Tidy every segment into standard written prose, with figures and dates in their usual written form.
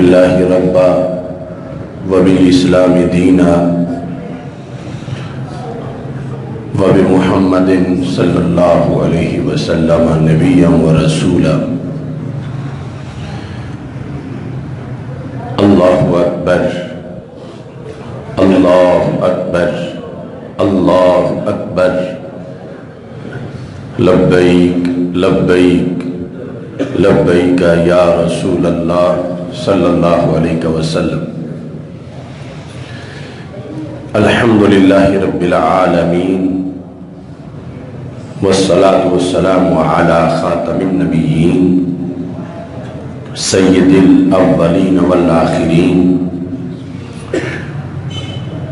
باللہ ربا وبالاسلام دینا وبمحمد صلی اللہ علیہ وسلم نبیا ورسولا۔ اللہ اکبر اللہ اکبر اللہ اکبر، لبیک لبیک لبیک یا رسول اللہ صلی اللہ علیہ وسلم۔ الحمدللہ رب العالمین والصلاة والسلام علی خاتم النبیین سید الاولین والآخرین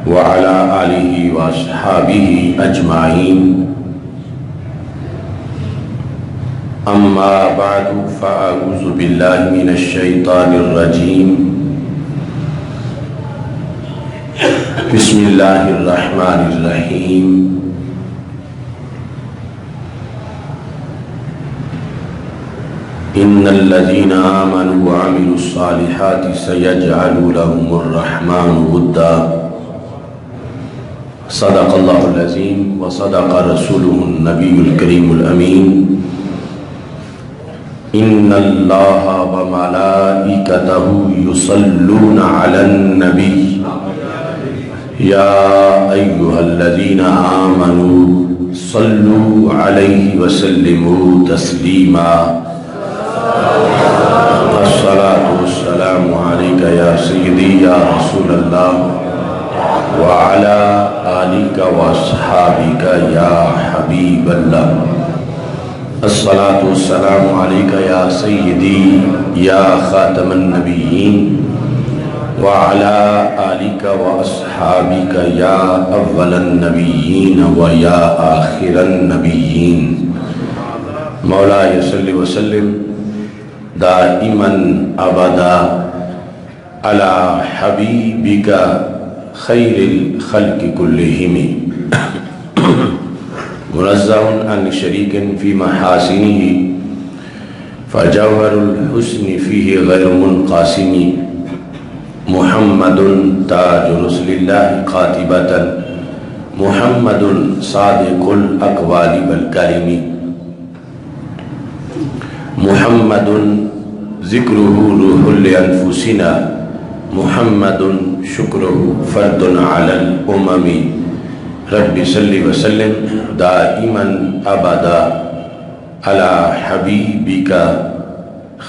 وعلی آلہ واصحابہ اجمعین، اما بعد فاعوذ باللہ من الشیطان الرجیم، بسم اللہ الرحمن الرحیم۔ ان الذین آمنوا وعملوا الصالحات سیجعل لهم الرحمن ودا۔ صدق اللہ العظیم وصدق رسولہ النبی الکریم الامین۔ ان اللہ وملائکتہ یصلون علی النبی یا ایہا الذین آمنوا صلوا علیہ وسلموا تسلیما۔ الصلاة والسلام علیک یا سیدی یا رسول اللہ وعلی آلک واصحابک یا حبیب اللہ۔ الصلاة والسلام علیک یا سیدی یا خاتم النبیین وعلی آلک واصحابک یا اول النبیین و یا آخر النبیین۔ مولاي صلی وسلم دائما ابدا علی حبیبک خیر الخلق کلہم، منزہ عن شریک فی محاسنہ فجوہر الحسن فیہ غیر منقاسم، محمد تاج رسل اللہ قاطبۃ، محمد صادق الاقوال والکلم، محمد ذکرہ روح لانفسنا، محمد شکرہ فرد علی الامم۔ رب صلی وسلم دائما ابدا علی حبیبک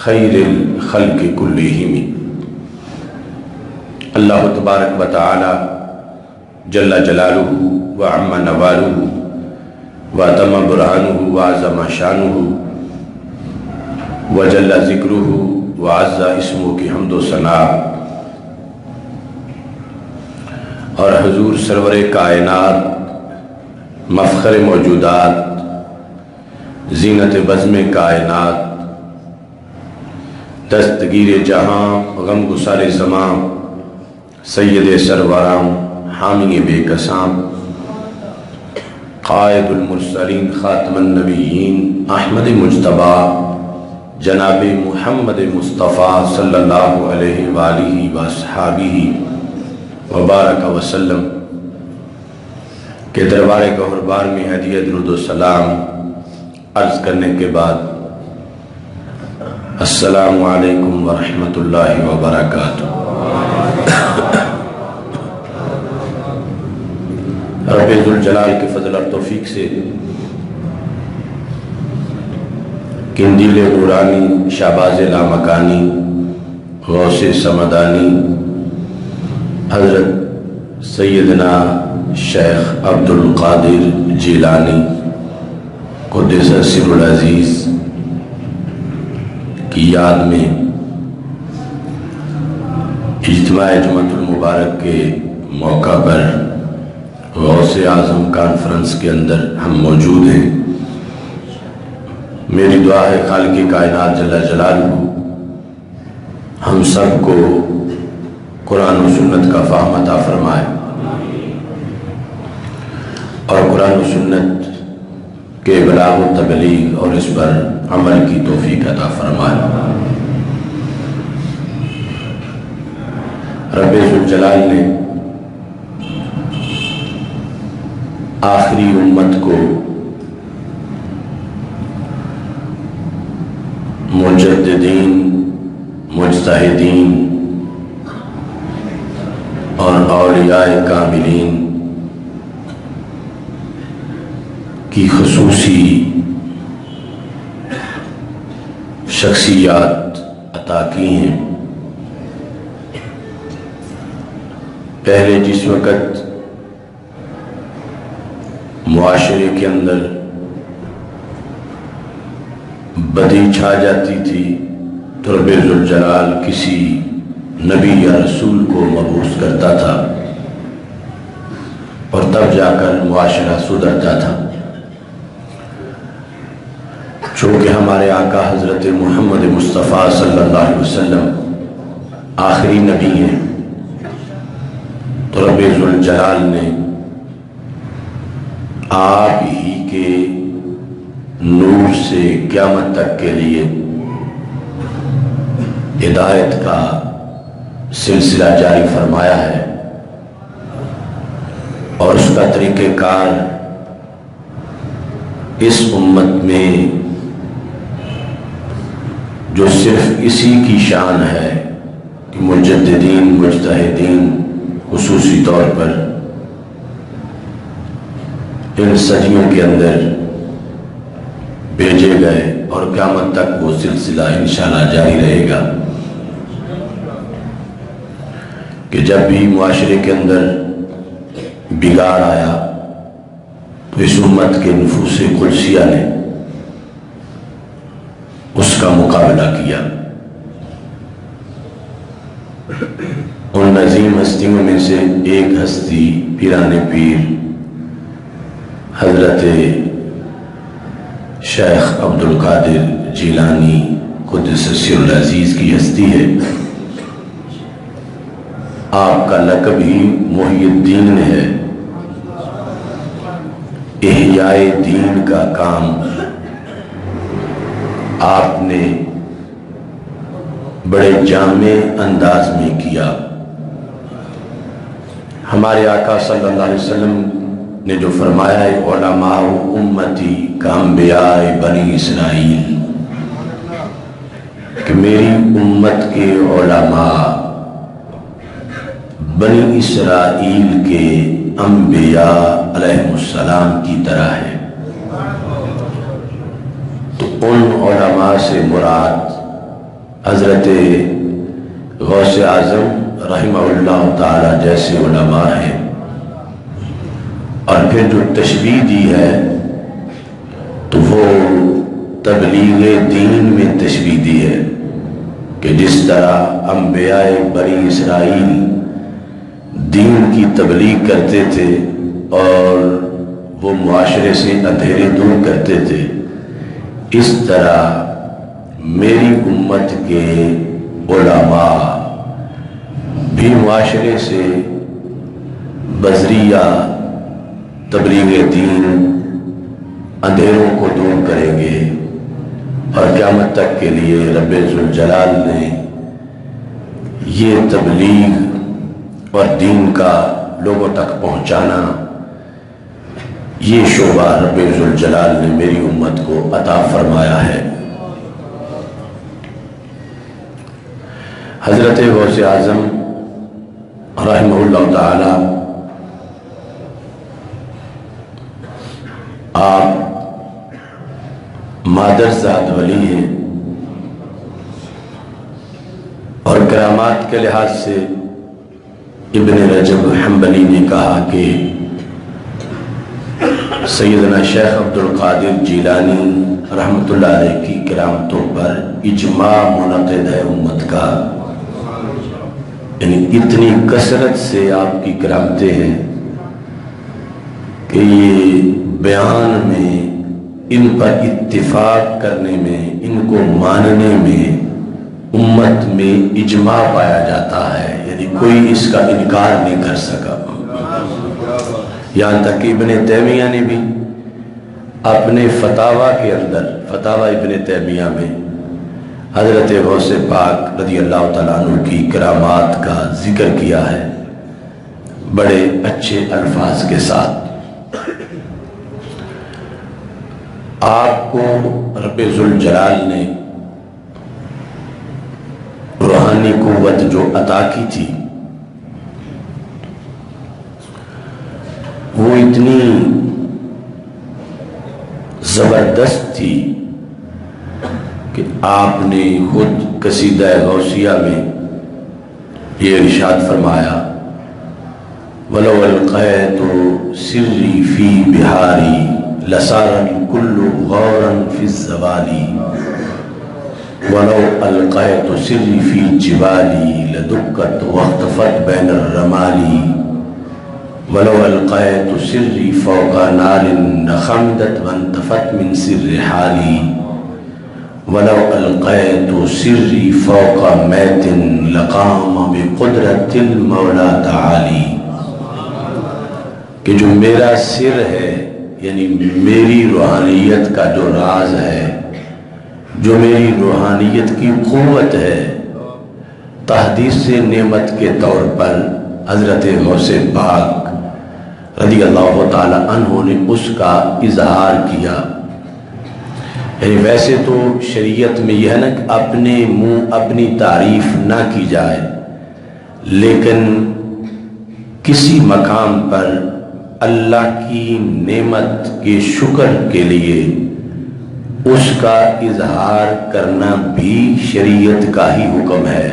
خیر الخلق کلہم۔ اللہ تبارک و تعالی جل جلالہ وعم نوالہ وتم برہانہ وعظم شانہ وجل ذکرہ وعز اسمہ کی حمد و ثنا، اور حضور سرور کائنات مفخر موجودات زینت بزم کائنات دستگیر جہاں غم گسار زماں سید سرورام حامی بے کسام قائد المرسلین خاتم النبیین احمد مجتبی جناب محمد مصطفیٰ صلی اللہ علیہ وآلہ وصحابہ وبارک وسلم کے دربار گہربار میں ہدیہ درود و سلام عرض کرنے کے بعد السلام علیکم ورحمۃ اللہ وبرکاتہ۔ رب ذوالجلال کے فضل اور توفیق سے قندیل نورانی شہباز لامکانی غوث سمدانی حضرت سیدنا شیخ عبد القادر جیلانی قدس سر العزیز کی یاد میں اجتماع جمعۃ المبارک کے موقع پر غوث اعظم کانفرنس کے اندر ہم موجود ہیں۔ میری دعا ہے خالق کائنات جل جلالہ ہم سب کو قرآن و سنت کا فہم عطا فرمائے اور قرآن و سنت کے بلاغ و تبلیغ اور اس پر عمل کی توفیق عطا فرمائے۔ رب ذوالجلال نے آخری امت کو مجددین، مجتہدین اور اولیاء کاملین کی خصوصی شخصیات عطا کی ہیں۔ پہلے جس وقت معاشرے کے اندر بدی چھا جاتی تھی تو رب ذوالجلال کسی نبی یا رسول کو مبعوث کرتا تھا اور تب جا کر معاشرہ سدھرتا تھا۔ چونکہ ہمارے آقا حضرت محمد مصطفیٰ صلی اللہ علیہ وسلم آخری نبی ہیں، تو رب ذوالجلال نے آپ ہی کے نور سے قیامت تک کے لیے ہدایت کا سلسلہ جاری فرمایا ہے، اور اس کا طریقہ کار اس امت میں جو صرف اسی کی شان ہے کہ مجددین، مجتہدین خصوصی طور پر ان صدیوں کے اندر بھیجے گئے، اور قیامت تک وہ سلسلہ انشاءاللہ جاری رہے گا کہ جب بھی معاشرے کے اندر بگاڑ آیا تو اس امت کے نفوس قدسیہ نے اس کا مقابلہ کیا۔ ان عظیم ہستیوں میں سے ایک ہستی پیران پیر حضرت شیخ عبدالقادر جیلانی قدس سر العزیز کی ہستی ہے۔ آپ کا لقب ہی محی الدین ہے۔ احیاء دین کا کام آپ نے بڑے جامع انداز میں کیا۔ ہمارے آقا صلی اللہ علیہ وسلم نے جو فرمایا ہے علماء امتی کا انبیاء بنی اسرائیل، کہ میری امت کے علماء بنی اسرائیل کے انبیاء علیہ السلام کی طرح ہے۔ تو ان علماء سے مراد حضرت غوث اعظم رحمہ اللہ تعالی جیسے علماء ہیں، اور پھر جو تشبیہ دی ہے تو وہ تبلیغ دین میں تشبیہ دی ہے کہ جس طرح انبیاء بنی اسرائیل دین کی تبلیغ کرتے تھے اور وہ معاشرے سے اندھیرے دور کرتے تھے، اس طرح میری امت کے علماء بھی معاشرے سے بذریعہ تبلیغ دین اندھیروں کو دور کریں گے، اور قیامت تک کے لیے رب ذوالجلال نے یہ تبلیغ اور دین کا لوگوں تک پہنچانا، یہ شعبہ رب ذوالجلال نے میری امت کو عطا فرمایا ہے۔ حضرت غوث اعظم رحمہ اللہ تعالی آپ مادر ذات ولی ہیں، اور کرامات کے لحاظ سے ابن رجب حنبلی نے کہا کہ سیدنا شیخ عبدالقادر جیلانی رحمۃ اللہ علیہ کی کرامتوں پر اجماع منعقد ہے امت کا، یعنی اتنی کثرت سے آپ کی کرامتیں ہیں کہ یہ بیان میں ان پر اتفاق کرنے میں، ان کو ماننے میں امت میں اجماع پایا جاتا ہے، یعنی کوئی اس کا انکار نہیں کر سکا۔ یہاں تک کہ ابن تیمیہ نے بھی اپنے فتاویٰ کے اندر، فتاویٰ ابن تیمیہ میں حضرت غوث پاک رضی اللہ تعالیٰ عنہ کی کرامات کا ذکر کیا ہے بڑے اچھے الفاظ کے ساتھ۔ آپ کو رب ذوالجلال نے روحانی قوت جو عطا کی تھی وہ اتنی زبردست تھی کہ آپ نے خود قصیدہ غوثیہ میں یہ ارشاد فرمایا وَلَوْ أَلْقَيْتُ سِرِّي فِي بِحَارِي لَصَارَ الْكُلُّ غَوْرًا فِي الزَّوَالِ وَلَوْ أَلْقَيْتُ سِرِّي فِي جِبَالِي لَدُكَّتْ وَاخْتَفَتْ بَيْنَ الرَّمَالِ وَلَوْ أَلْقَيْتُ سِرِّي فَوْقَ نَارٍ لَخَمِدَتْ وَانْتَفَتْ مِنْ سِرِّ حَالِي وَلَوْ أَلْقَيْتُ سِرِّي فَوْقَ مَيْتٍ لَقَامَ بِقُدْرَةِ الْمَوْلَى تَعَالِي کہ جو میرا سر ہے یعنی میری روحانیت کا جو راز ہے، جو میری روحانیت کی قوت ہے، تحدیث نعمت کے طور پر حضرت غوث پاک رضی اللہ تعالی عنہ نے اس کا اظہار کیا۔ یعنی ویسے تو شریعت میں یہ ہے نا کہ اپنے منہ اپنی تعریف نہ کی جائے، لیکن کسی مقام پر اللہ کی نعمت کے شکر کے لیے اس کا اظہار کرنا بھی شریعت کا ہی حکم ہے۔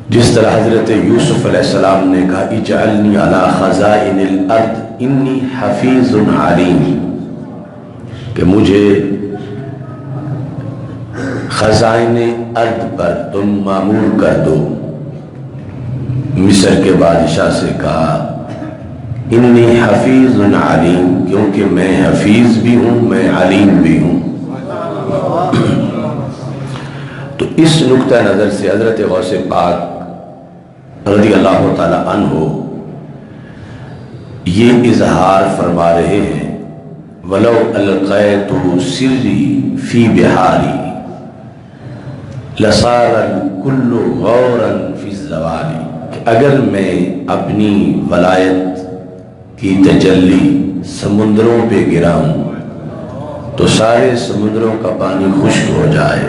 جس طرح حضرت یوسف علیہ السلام نے کہا اجعلنی علی خزائن الارض انی حفیظ علیم، کہ مجھے خزائن ارض پر تم مامور کر دو۔ مصر کے بادشاہ سے کہا انی حفیظ علیم، کیونکہ میں حفیظ بھی ہوں، میں علیم بھی ہوں۔ تو اس نقطہ نظر سے حضرت غوث پاک رضی اللہ تعالی عنہ یہ اظہار فرما رہے ہیں وَلَوْ أَلْقَيْتُ سِرِّي فِي بِحَارِي لَصَارَ الْكُلُّ غَوْرًا فِي الزَّوَالِ، کہ اگر میں اپنی ولایت کی تجلی سمندروں پہ گراؤں تو سارے سمندروں کا پانی خشک ہو جائے۔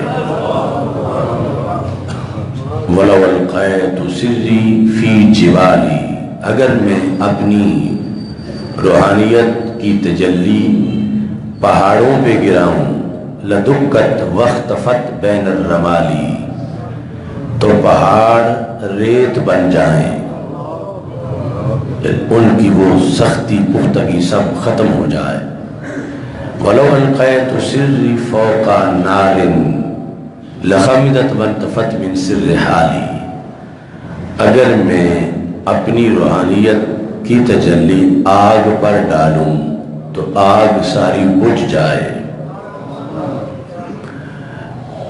وَلَوْ أَلْقَيْتُ سِرِّي فِي جِبَالِي، اگر میں اپنی روحانیت کی تجلی پہاڑوں پہ گراؤں لَدُكَّتْ وَاخْتَفَتْ بَيْنَ الرَّمَالِ، تو پہاڑ ریت بن جائیں، ان کی وہ سختی پختگی سب ختم ہو جائے۔ وَلَوْ أَلْقَيْتُ سِرِّي فَوْقَ نَارٍ لَخَمِدَتْ وَانْتَفَتْ مِنْ سِرِّ حَالِي، اگر میں اپنی روحانیت کی تجلی آگ پر ڈالوں تو آگ ساری بجھ جائے۔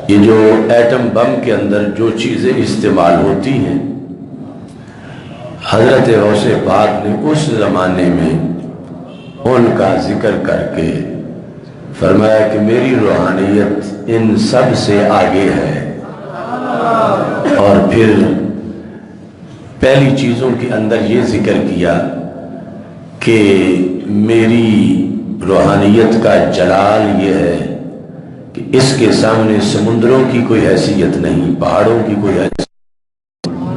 یہ جو ایٹم بم کے اندر جو چیزیں استعمال ہوتی ہیں، حضرت غوث پاک نے اس زمانے میں ان کا ذکر کر کے فرمایا کہ میری روحانیت ان سب سے آگے ہے۔ اور پھر پہلی چیزوں کے اندر یہ ذکر کیا کہ میری روحانیت کا جلال یہ ہے کہ اس کے سامنے سمندروں کی کوئی حیثیت نہیں، پہاڑوں کی کوئی حیثیت،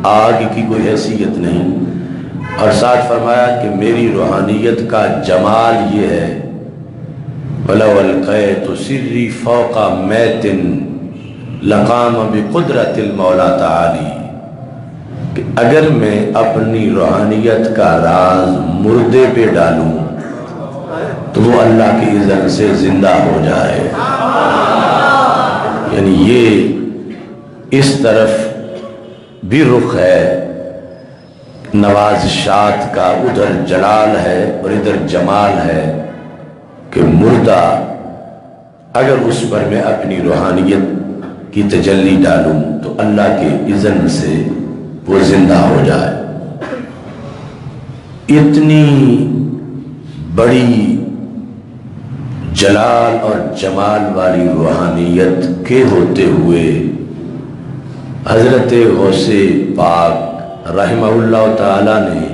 آگ کی کوئی حیثیت نہیں۔ اور ساتھ فرمایا کہ میری روحانیت کا جمال یہ ہے وَلَوْ أَلْقَيْتُ سِرِّي فَوْقَ مَيْتٍ لَقَامَ بِقُدْرَةِ الْمَوْلَى تَعَالِي، کہ اگر میں اپنی روحانیت کا راز مردے پہ ڈالوں تو وہ اللہ کی اذن سے زندہ ہو جائے۔ یعنی یہ اس طرف بھی رخ ہے نوازشات کا، ادھر جلال ہے اور ادھر جمال ہے کہ مردہ اگر اس پر میں اپنی روحانیت کی تجلی ڈالوں تو اللہ کے اذن سے وہ زندہ ہو جائے۔ اتنی بڑی جلال اور جمال والی روحانیت کے ہوتے ہوئے حضرت غوث پاک رحمہ اللہ تعالی نے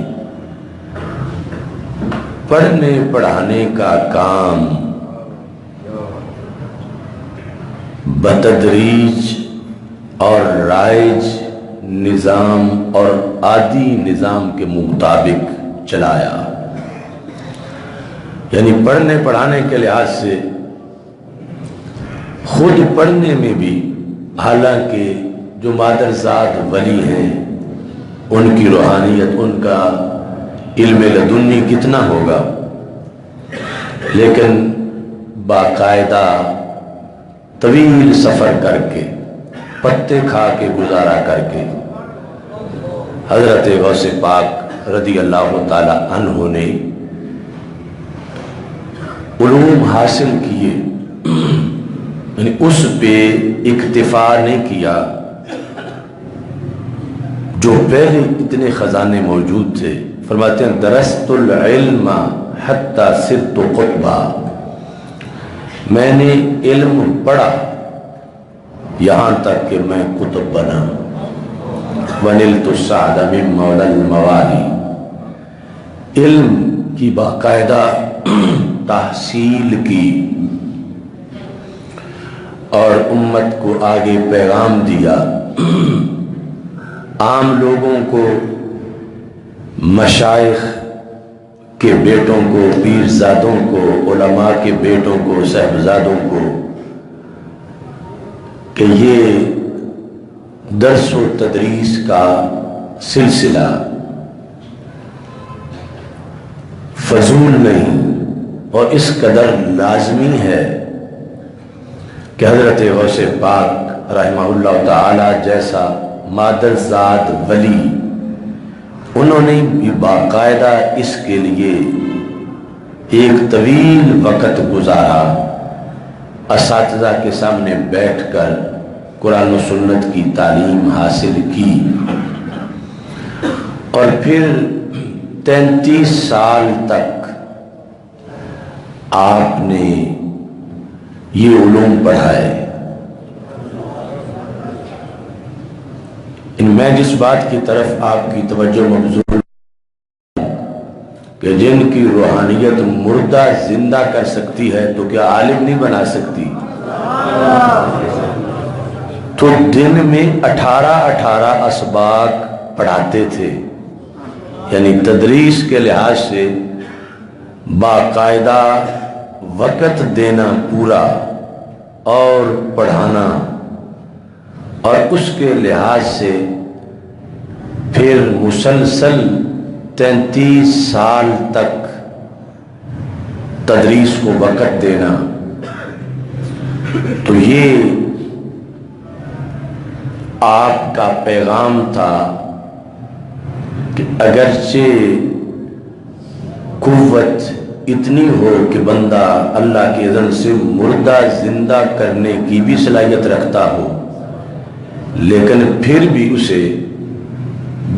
پڑھنے پڑھانے کا کام بتدریج اور رائج نظام اور عادی نظام کے مطابق چلایا. یعنی پڑھنے پڑھانے کے لحاظ سے خود پڑھنے میں بھی، حالانکہ جو مادرزاد ولی ہیں ان کی روحانیت، ان کا علم لدنی کتنا ہوگا، لیکن باقاعدہ طویل سفر کر کے، پتے کھا کے، گزارا کر کے حضرت غوث پاک رضی اللہ تعالی عنہ نے علوم حاصل کیے. یعنی اس پہ اکتفا نہیں کیا. جو پہلے اتنے خزانے موجود تھے، فرماتے ہیں درست العلم حتی صرت قطبا، میں نے علم پڑھا یہاں تک کہ میں قطب بنا. وَنِلْتُ السَّعْدَ مِن مَوْلَى الْمَوَالِي، علم کی باقاعدہ تحصیل کی اور امت کو آگے پیغام دیا. عام لوگوں کو، مشائخ کے بیٹوں کو، پیرزادوں کو، علماء کے بیٹوں کو، صاحبزادوں کو کہ یہ درس و تدریس کا سلسلہ فضول نہیں اور اس قدر لازمی ہے کہ حضرت غوث پاک رحمہ اللہ تعالی جیسا مادرزاد ولی، انہوں نے بھی باقاعدہ اس کے لیے ایک طویل وقت گزارا، اساتذہ کے سامنے بیٹھ کر قرآن و سنت کی تعلیم حاصل کی، اور پھر 33 سال تک آپ نے یہ علوم پڑھائے. میں جس بات کی طرف آپ کی توجہ مبذول کہ جن کی روحانیت مردہ زندہ کر سکتی ہے تو کیا عالم نہیں بنا سکتی؟ تو دن میں 18 اسباق پڑھاتے تھے. یعنی تدریس کے لحاظ سے باقاعدہ وقت دینا پورا اور پڑھانا، اور اس کے لحاظ سے پھر مسلسل 33 سال تک تدریس کو وقت دینا. تو یہ آپ کا پیغام تھا کہ اگرچہ قوت اتنی ہو کہ بندہ اللہ کے اذن سے مردہ زندہ کرنے کی بھی صلاحیت رکھتا ہو، لیکن پھر بھی اسے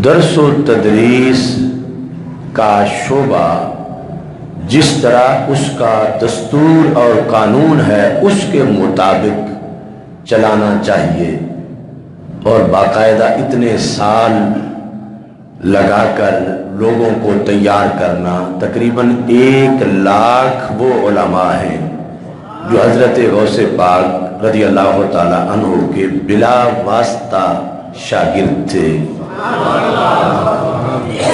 درس و تدریس کا شعبہ جس طرح اس کا دستور اور قانون ہے اس کے مطابق چلانا چاہیے. اور باقاعدہ اتنے سال لگا کر لوگوں کو تیار کرنا، تقریباً 1 لاکھ وہ علماء ہیں جو حضرت غوث پاک رضی اللہ تعالی عنہ کے بلا واسطہ شاگرد تھے.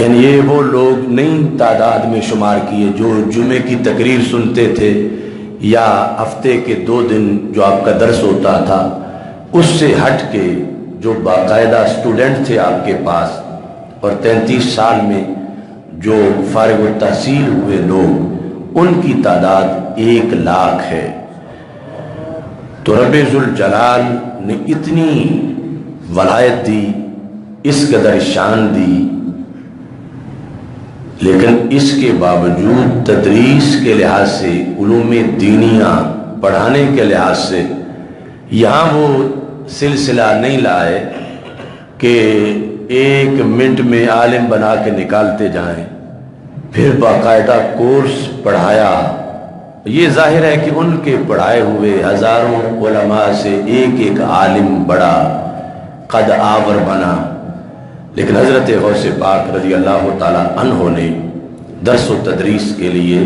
یعنی یہ وہ لوگ نہیں تعداد میں شمار کیے جو جمعے کی تقریر سنتے تھے یا ہفتے کے 2 دن جو آپ کا درس ہوتا تھا اس سے ہٹ کے جو باقاعدہ اسٹوڈنٹ تھے آپ کے پاس، اور 33 سال میں جو فارغ التحصیل ہوئے لوگ، ان کی تعداد 1 لاکھ ہے. تو رب ذوالجلال نے اتنی ولایت دی، اس قدر شان دی، لیکن اس کے باوجود تدریس کے لحاظ سے، علوم دینیہ پڑھانے کے لحاظ سے یہاں وہ سلسلہ نہیں لائے کہ 1 منٹ میں عالم بنا کے نکالتے جائیں. پھر باقاعدہ کورس پڑھایا یہ ظاہر ہے کہ ان کے پڑھائے ہوئے ہزاروں علماء سے ایک ایک عالم بڑا قد آور بنا، لیکن حضرت غوث پاک رضی اللہ تعالی عنہ نے درس و تدریس کے لیے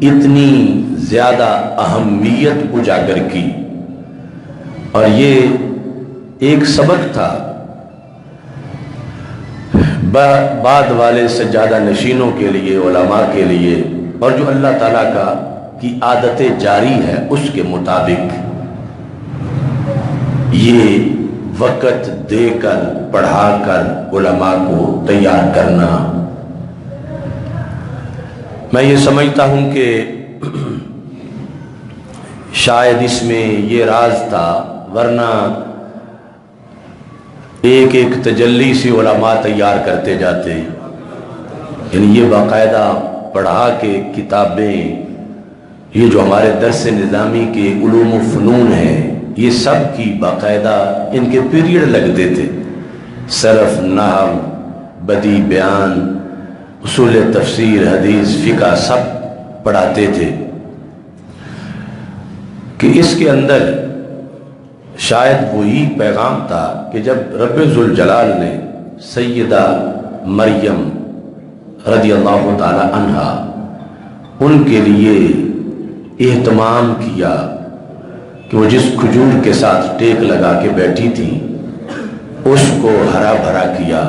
اتنی زیادہ اہمیت اجاگر کی، اور یہ ایک سبق تھا بعد والے سجادہ نشینوں کے لیے، علماء کے لیے، اور جو اللہ تعالیٰ کی عادت جاری ہے اس کے مطابق یہ وقت دے کر پڑھا کر علماء کو تیار کرنا۔ میں یہ سمجھتا ہوں کہ شاید اس میں یہ راز تھا، ورنہ ایک ایک تجلی سے علماء تیار کرتے جاتے، یعنی یہ باقاعدہ پڑھا کے کتابیں، یہ جو ہمارے درس نظامی کے علوم و فنون ہیں، یہ سب کی باقاعدہ ان کے پیریڈ لگتے تھے، صرف، نحو، بدیع، بیان، اصول تفسیر، حدیث، فقہ، سب پڑھاتے تھے، کہ اس کے اندر شاید وہی پیغام تھا کہ جب رب ذوالجلال نے سیدہ مریم رضی اللہ تعالی عنہا ان کے لیے اہتمام کیا کہ وہ جس کھجور کے ساتھ ٹیک لگا کے بیٹھی تھی اس کو ہرا بھرا کیا،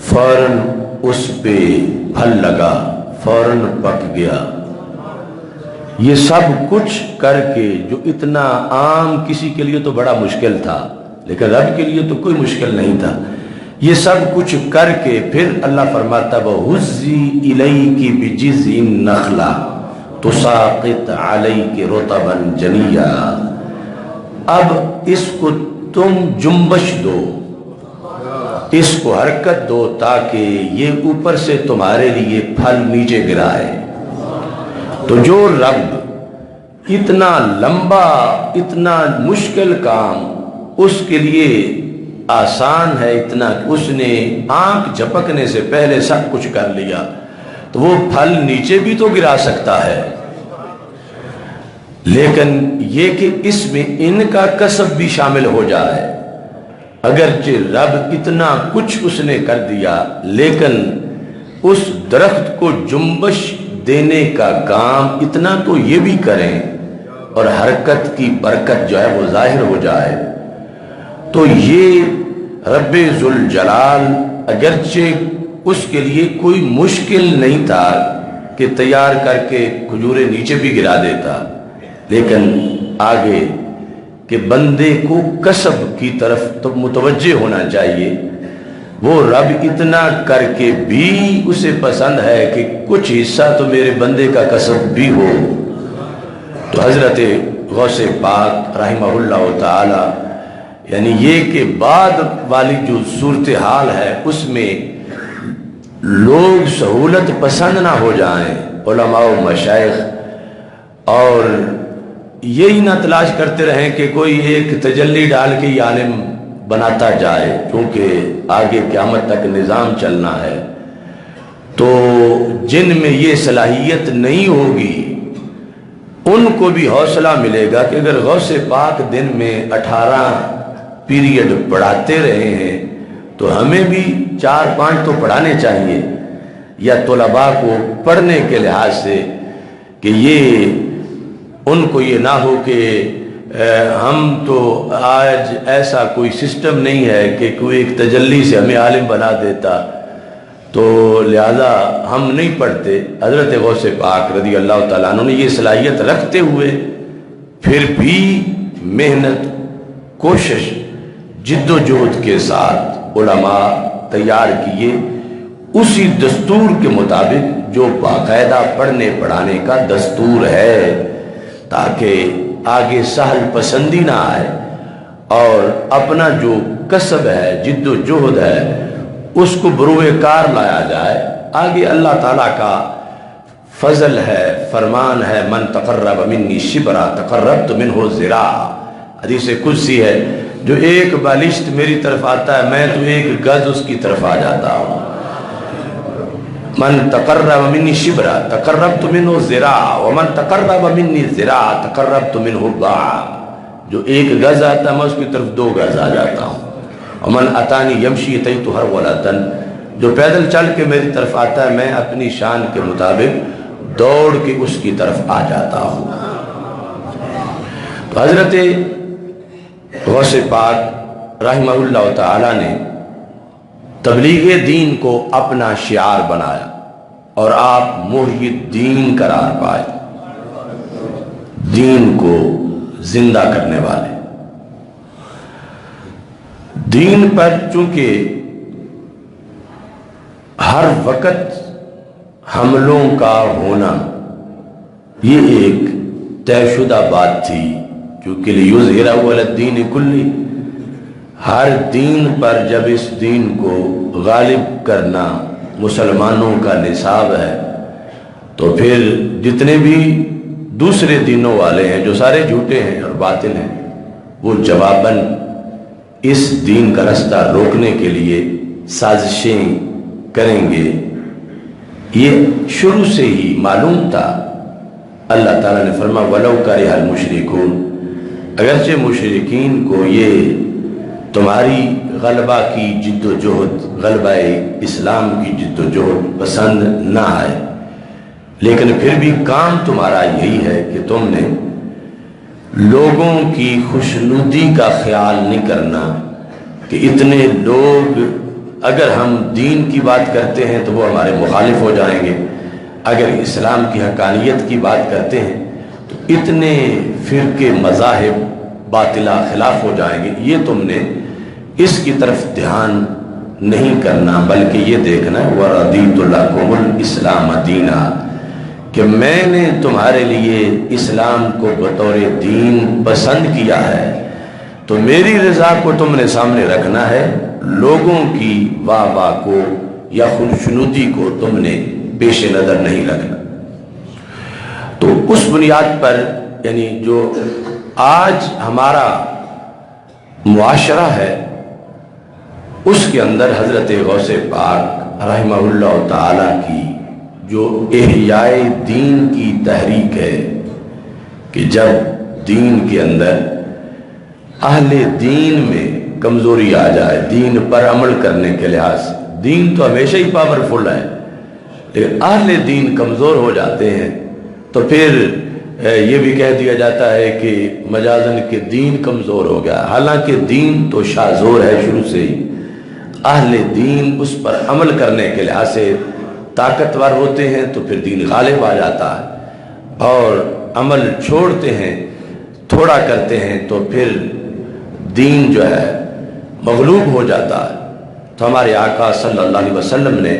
فوراً اس پہ پھل لگا، فوراً پک گیا، یہ سب کچھ کر کے جو اتنا عام کسی کے لیے تو بڑا مشکل تھا، لیکن رب کے لیے تو کوئی مشکل نہیں تھا، یہ سب کچھ کر کے پھر اللہ فرماتا وَهُزِّي إِلَيْكِ بِجِذْعِ النَّخْلَةِ تُسَاقِطْ عَلَيْكِ رُطَبًا جَنِيًّا، اب اس کو تم جنبش دو، اس کو حرکت دو تاکہ یہ اوپر سے تمہارے لیے پھل نیچے گرائے۔ تو جو رب اتنا لمبا اتنا مشکل کام اس کے لیے آسان ہے اتنا کہ اس نے آنکھ جھپکنے سے پہلے سب کچھ کر لیا، تو وہ پھل نیچے بھی تو گرا سکتا ہے، لیکن یہ کہ اس میں ان کا کسب بھی شامل ہو جائے، اگرچہ رب اتنا کچھ اس نے کر دیا لیکن اس درخت کو جنبش دینے کا کام اتنا تو یہ بھی کریں اور حرکت کی برکت جو ہے وہ ظاہر ہو جائے۔ تو یہ رب ذوالجلال اگرچہ اس کے لیے کوئی مشکل نہیں تھا کہ تیار کر کے کھجوریں نیچے بھی گرا دیتا، لیکن آگے کہ بندے کو کسب کی طرف تو متوجہ ہونا چاہیے، وہ رب اتنا کر کے بھی اسے پسند ہے کہ کچھ حصہ تو میرے بندے کا کسب بھی ہو۔ تو حضرت غوث پاک رحمہ اللہ تعالی، یعنی یہ کہ بعد والی جو صورتحال ہے اس میں لوگ سہولت پسند نہ ہو جائیں، علماء و مشائخ، اور یہی نہ تلاش کرتے رہیں کہ کوئی ایک تجلی ڈال کے یہ عالم بناتا جائے، کیونکہ آگے قیامت تک نظام چلنا ہے، تو جن میں یہ صلاحیت نہیں ہوگی ان کو بھی حوصلہ ملے گا کہ اگر غوث پاک دن میں 18 پیریڈ پڑھاتے رہے ہیں تو ہمیں بھی 4-5 تو پڑھانے چاہیے، یا طلباء کو پڑھنے کے لحاظ سے کہ یہ ان کو یہ نہ ہو کہ ہم تو آج ایسا کوئی سسٹم نہیں ہے کہ کوئی ایک تجلی سے ہمیں عالم بنا دیتا تو لہذا ہم نہیں پڑھتے۔ حضرت غوث پاک رضی اللہ تعالیٰ عنہ نے یہ صلاحیت رکھتے ہوئے پھر بھی محنت، کوشش، جد و جہد کے ساتھ علماء تیار کیے اسی دستور کے مطابق جو باقاعدہ پڑھنے پڑھانے کا دستور ہے، تاکہ آگے سہل پسندی نہ آئے اور اپنا جو کسب ہے، جد و جہد ہے، اس کو بروئے کار لایا جائے۔ آگے اللہ تعالیٰ کا فضل ہے، فرمان ہے، من تقرب منی شبرا تقربت منہ ذراعا، حدیث قدسی ہے، جو ایک بالشت میری طرف آتا ہے میں تو ایک گز اس کی طرف آ جاتا ہوں۔ من تقرب منی شبرا تقربت منہ ذراع ومن تقرب منی ذراع تقربت منہ باع، جو ایک گز آتا ہے میں اس کی طرف 2 گز آ جاتا ہوں. ومن اتانی یمشی اتیت ہرولۃ، جو پیدل چل کے میری طرف آتا ہے میں اپنی شان کے مطابق دوڑ کے اس کی طرف آ جاتا ہوں. حضرت غوث پاک رحمہ اللہ تعالی نے تبلیغ دین کو اپنا شعار بنایا اور آپ محی الدین قرار پائے، دین کو زندہ کرنے والے. دین پر چونکہ ہر وقت حملوں کا ہونا یہ ایک طے شدہ بات تھی، کیونکہ لیظہرہ علی الدین کلہ، ہر دین پر جب اس دین کو غالب کرنا مسلمانوں کا نصاب ہے تو پھر جتنے بھی دوسرے دینوں والے ہیں جو سارے جھوٹے ہیں اور باطل ہیں وہ جواباً اس دین کا رستہ روکنے کے لیے سازشیں کریں گے. یہ شروع سے ہی معلوم تھا. اللہ تعالیٰ نے فرمایا وَلَوْ كَرِهَ الْمُشْرِكُونَ، اگرچہ مشرکین کو یہ تمہاری غلبہ کی جد و جہد، غلبہ اسلام کی جد و جہد پسند نہ آئے، لیکن پھر بھی کام تمہارا یہی ہے کہ تم نے لوگوں کی خوشنودی کا خیال نہیں کرنا کہ اتنے لوگ، اگر ہم دین کی بات کرتے ہیں تو وہ ہمارے مخالف ہو جائیں گے، اگر اسلام کی حقانیت کی بات کرتے ہیں تو اتنے فرقے مذاہب باطلہ خلاف ہو جائیں گے. یہ تم نے اس کی طرف دھیان نہیں کرنا، بلکہ یہ دیکھنا وَرَضِيتُ لَكُمُ الْإِسْلَامَ دِينًا، کہ میں نے تمہارے لیے اسلام کو بطور دین پسند کیا ہے، تو میری رضا کو تم نے سامنے رکھنا ہے، لوگوں کی واہ واہ کو یا خوشنودی کو تم نے پیش نظر نہیں رکھنا. تو اس بنیاد پر یعنی جو آج ہمارا معاشرہ ہے اس کے اندر حضرت غوث پاک رحمہ اللہ تعالی کی جو احیاء دین کی تحریک ہے کہ جب دین کے اندر اہل دین میں کمزوری آ جائے، دین پر عمل کرنے کے لحاظ سے، دین تو ہمیشہ ہی پاورفل ہے لیکن اہل دین کمزور ہو جاتے ہیں تو پھر یہ بھی کہہ دیا جاتا ہے کہ مجازن کے دین کمزور ہو گیا، حالانکہ دین تو شاذور ہے شروع سے ہی. اہل دین اس پر عمل کرنے کے لحاظ سے طاقتور ہوتے ہیں تو پھر دین غالب آ جاتا ہے، اور عمل چھوڑتے ہیں، تھوڑا کرتے ہیں تو پھر دین جو ہے مغلوب ہو جاتا ہے. تو ہمارے آقا صلی اللہ علیہ وسلم نے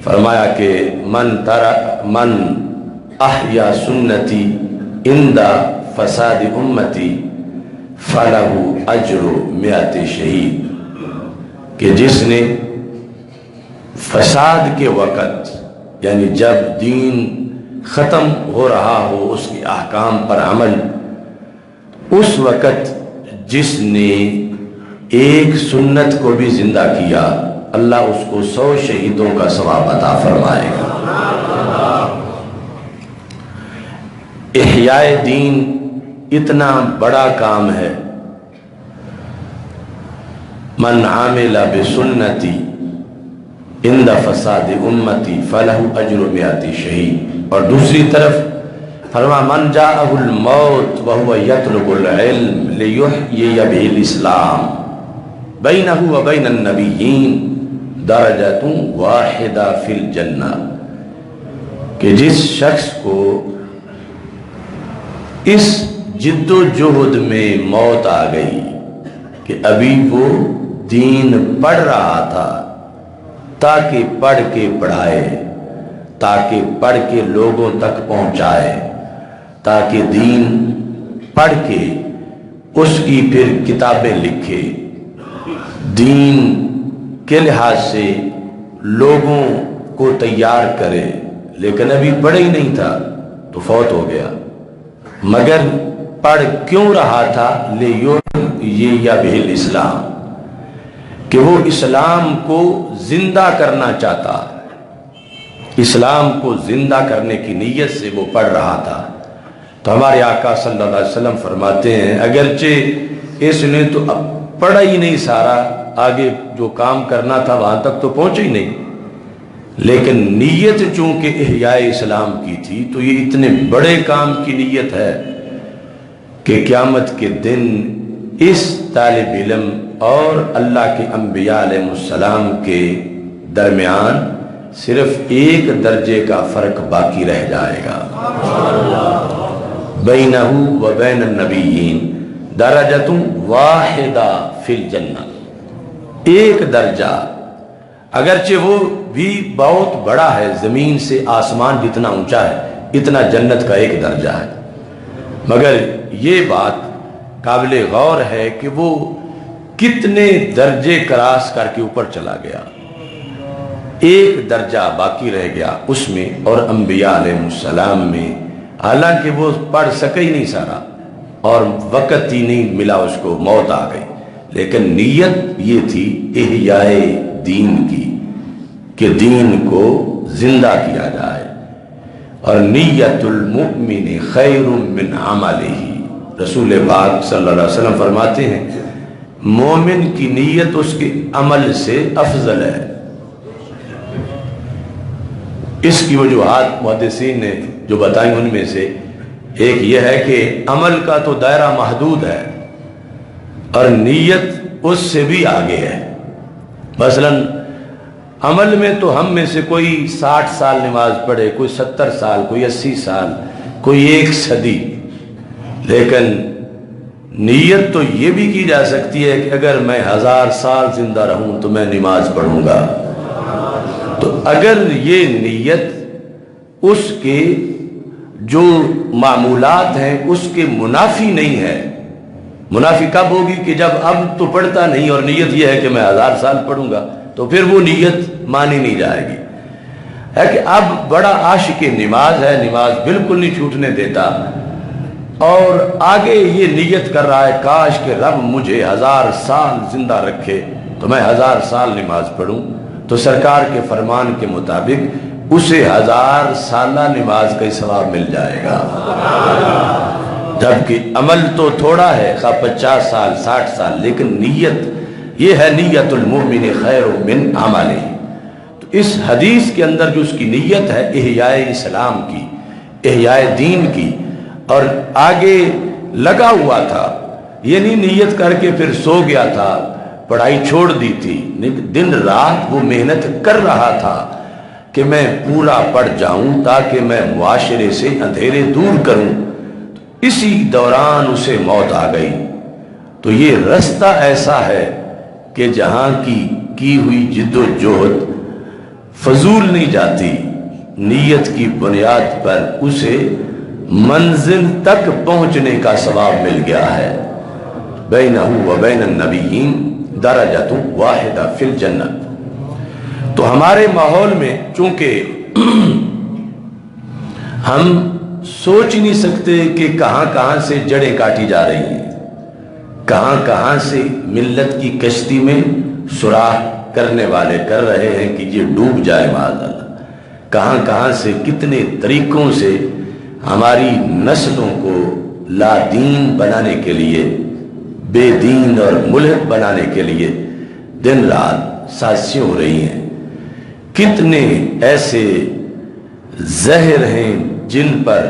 فرمایا کہ من احیا سنتی عند فساد امتی فلہ اجر 100 شہید، کہ جس نے فساد کے وقت یعنی جب دین ختم ہو رہا ہو اس کے احکام پر عمل، اس وقت جس نے ایک سنت کو بھی زندہ کیا اللہ اس کو 100 شہیدوں کا ثواب عطا فرمائے گا. احیاء دین اتنا بڑا کام ہے. من عامل بسنتی عند فساد امتی فلہ اجر 100 شہید. اور دوسری طرف فرما من جاءہ الموت وہو یطلب العلم لیحیی بہ الاسلام بینہ و بین النبیین درجۃ واحدہ فی الجنہ، کہ جس شخص کو اس جد و جہد میں موت آ گئی کہ ابھی وہ دین پڑھ رہا تھا تاکہ پڑھ کے پڑھائے، تاکہ پڑھ کے لوگوں تک پہنچائے، تاکہ دین پڑھ کے اس کی پھر کتابیں لکھے، دین کے لحاظ سے لوگوں کو تیار کرے، لیکن ابھی پڑھ ہی نہیں تھا تو فوت ہو گیا. مگر پڑھ کیوں رہا تھا؟ لیحیی بہ الاسلام، کہ وہ اسلام کو زندہ کرنا چاہتا. اسلام کو زندہ کرنے کی نیت سے وہ پڑھ رہا تھا. تو ہمارے آقا صلی اللہ علیہ وسلم فرماتے ہیں اگرچہ اس نے تو پڑھا ہی نہیں سارا، آگے جو کام کرنا تھا وہاں تک تو پہنچے ہی نہیں، لیکن نیت چونکہ احیاء اسلام کی تھی تو یہ اتنے بڑے کام کی نیت ہے کہ قیامت کے دن اس طالب علم اور اللہ کے انبیاء علیہ السلام کے درمیان صرف ایک درجے کا فرق باقی رہ جائے گا. بینہ و بین النبیین درجۃ واحدہ فی الجنہ، ایک درجہ، اگرچہ وہ بھی بہت بڑا ہے، زمین سے آسمان جتنا اونچا ہے اتنا جنت کا ایک درجہ ہے، مگر یہ بات قابل غور ہے کہ وہ کتنے درجے کراس کر کے اوپر چلا گیا. ایک درجہ باقی رہ گیا اس میں، اور انبیاء علیہ السلام میں حالانکہ وہ پڑھ سکے ہی نہیں سارا اور وقت ہی نہیں ملا، اس کو موت آ گئی، لیکن نیت یہ تھی احیاء دین کی کہ دین کو زندہ کیا جائے. اور نیت المؤمن خیر من عملہ، رسول پاک صلی اللہ علیہ وسلم فرماتے ہیں مومن کی نیت اس کے عمل سے افضل ہے. اس کی وجوہات محدثین نے جو بتائیں ان میں سے ایک یہ ہے کہ عمل کا تو دائرہ محدود ہے اور نیت اس سے بھی آگے ہے. مثلا عمل میں تو ہم میں سے کوئی 60 سال نماز پڑھے، کوئی 70 سال، کوئی 80 سال، کوئی 1 صدی، لیکن نیت تو یہ بھی کی جا سکتی ہے کہ اگر میں 1000 سال زندہ رہوں تو میں نماز پڑھوں گا. تو اگر یہ نیت اس کے جو معمولات ہیں اس کے منافی نہیں ہے، منافی کب ہوگی کہ جب اب تو پڑھتا نہیں اور نیت یہ ہے کہ میں 1000 سال پڑھوں گا، تو پھر وہ نیت مانی نہیں جائے گی. ہے کہ اب بڑا عاشق نماز ہے، نماز بالکل نہیں چھوٹنے دیتا، اور آگے یہ نیت کر رہا ہے کاش کہ رب مجھے 1000 سال زندہ رکھے تو میں 1000 سال نماز پڑھوں، تو سرکار کے فرمان کے مطابق اسے 1000 سالہ نماز کا ثواب مل جائے گا. جبکہ عمل تو تھوڑا ہے، خواہ 50 سال 60 سال، لیکن نیت یہ ہے نیت المؤمن خیر من عملہ. تو اس حدیث کے اندر جو اس کی نیت ہے احیاء اسلام کی، احیاء دین کی، اور آگے لگا ہوا تھا، یہ نہیں نیت کر کے پھر سو گیا تھا، پڑھائی چھوڑ دی تھی، دن رات وہ محنت کر رہا تھا کہ میں پورا پڑھ جاؤں تاکہ میں معاشرے سے اندھیرے دور کروں. اسی دوران اسے موت آ گئی. تو یہ رستہ ایسا ہے کہ جہاں کی ہوئی جد و جہد فضول نہیں جاتی، نیت کی بنیاد پر اسے منزل تک پہنچنے کا ثواب مل گیا ہے. بینہ و بین النبیین درجۃ واحدہ فی الجنہ. تو ہمارے ماحول میں چونکہ ہم سوچ نہیں سکتے کہ کہاں کہاں سے جڑیں کاٹی جا رہی ہیں، کہاں کہاں سے ملت کی کشتی میں سوراخ کرنے والے کر رہے ہیں کہ یہ ڈوب جائے معاذ اللہ، کہاں کہاں سے کتنے طریقوں سے ہماری نسلوں کو لا دین بنانے کے لیے، بے دین اور ملحد بنانے کے لیے دن رات سازشیں ہو رہی ہیں. کتنے ایسے زہر ہیں جن پر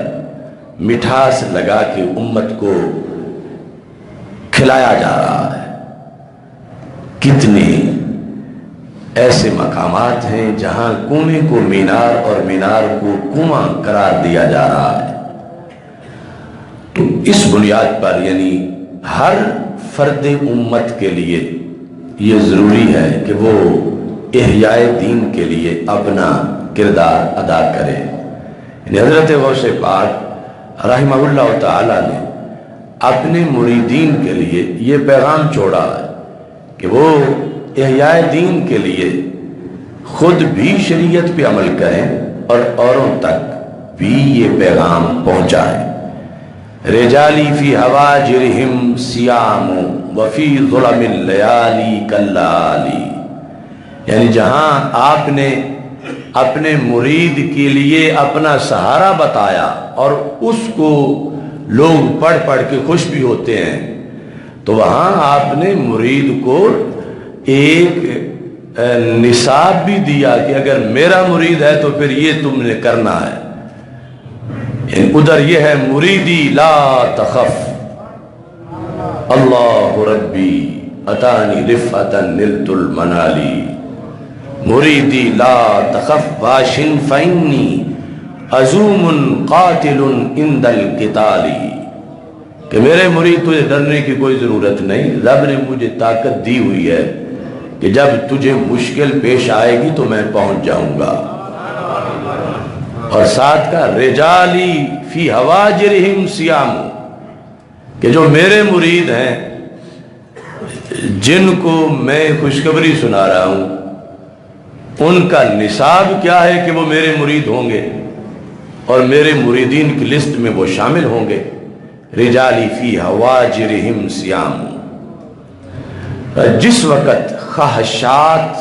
مٹھاس لگا کے امت کو کھلایا جا رہا ہے. کتنے ایسے مقامات ہیں جہاں کنویں کو مینار اور مینار کو کنواں قرار دیا جا رہا ہے. تو اس بنیاد پر یعنی ہر فرد امت کے لیے یہ ضروری ہے کہ وہ احیاء دین کے لیے اپنا کردار ادا کرے. یعنی حضرت غوث پاک رحمہ اللہ تعالی نے اپنے مریدین کے لیے یہ پیغام چھوڑا ہے کہ وہ احیاء دین کے لیے خود بھی شریعت پہ عمل کریں اور اوروں تک بھی یہ پیغام پہنچائیں. رجالی فی حواجرہم سیام وفی ظلم اللیالی کلالی. یعنی جہاں آپ نے اپنے مرید کے لیے اپنا سہارا بتایا اور اس کو لوگ پڑھ پڑھ کے خوش بھی ہوتے ہیں، تو وہاں آپ نے مرید کو ایک نصاب بھی دیا کہ اگر میرا مرید ہے تو پھر یہ تم نے کرنا ہے۔ ادھر یہ ہے مریدی لا تخف اللہ ربی اتانی رفعتا نلت المنالی، مریدی لا تخف واشن فانی عزوم قاتل عند القتال، کہ میرے مرید تجھے ڈرنے کی کوئی ضرورت نہیں، رب نے مجھے طاقت دی ہوئی ہے کہ جب تجھے مشکل پیش آئے گی تو میں پہنچ جاؤں گا۔ اور ساتھ کا رجالی فی حواجرہم سیام، کہ جو میرے مرید ہیں جن کو میں خوشخبری سنا رہا ہوں ان کا نصاب کیا ہے کہ وہ میرے مرید ہوں گے اور میرے مریدین کی لسٹ میں وہ شامل ہوں گے۔ رجالی فی حواجرہم سیام، جس وقت خواہشات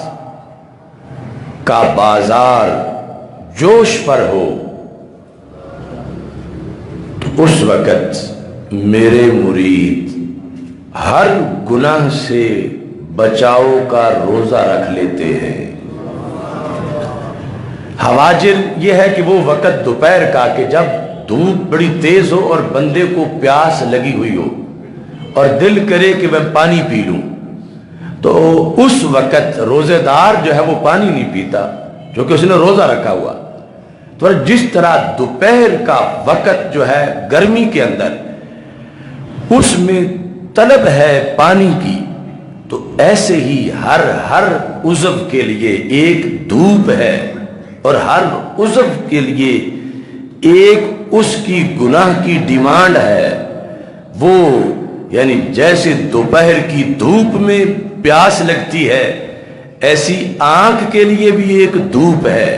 کا بازار جوش پر ہو تو اس وقت میرے مرید ہر گناہ سے بچاؤ کا روزہ رکھ لیتے ہیں۔ حواجر یہ ہے کہ وہ وقت دوپہر کا کہ جب دھوپ بڑی تیز ہو اور بندے کو پیاس لگی ہوئی ہو اور دل کرے کہ میں پانی پی لوں، تو اس وقت روزے دار جو ہے وہ پانی نہیں پیتا کیونکہ اس نے روزہ رکھا ہوا۔ تو جس طرح دوپہر کا وقت جو ہے گرمی کے اندر اس میں طلب ہے پانی کی، تو ایسے ہی ہر عضو کے لیے ایک دھوپ ہے اور ہر عضو کے لیے ایک اس کی گناہ کی ڈیمانڈ ہے۔ وہ یعنی جیسے دوپہر کی دھوپ میں پیاس لگتی ہے، ایسی آنکھ کے لیے بھی ایک دھوپ ہے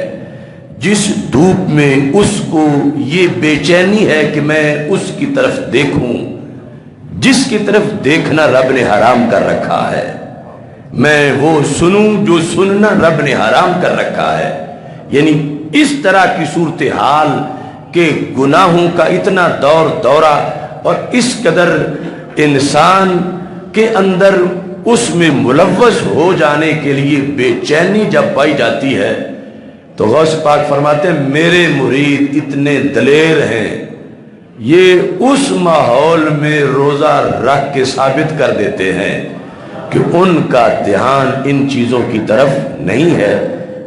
جس دھوپ میں اس کو یہ بے چینی ہے کہ میں اس کی طرف دیکھوں جس کی طرف دیکھنا رب نے حرام کر رکھا ہے، میں وہ سنوں جو سننا رب نے حرام کر رکھا ہے۔ یعنی اس طرح کی صورتحال کہ گناہوں کا اتنا دور دورہ اور اس قدر انسان کے اندر اس میں ملوث ہو جانے کے لیے بے چینی جب پائی جاتی ہے، تو غوث پاک فرماتے ہیں میرے مرید اتنے دلیر ہیں، یہ اس ماحول میں روزہ رکھ کے ثابت کر دیتے ہیں کہ ان کا دھیان ان چیزوں کی طرف نہیں ہے،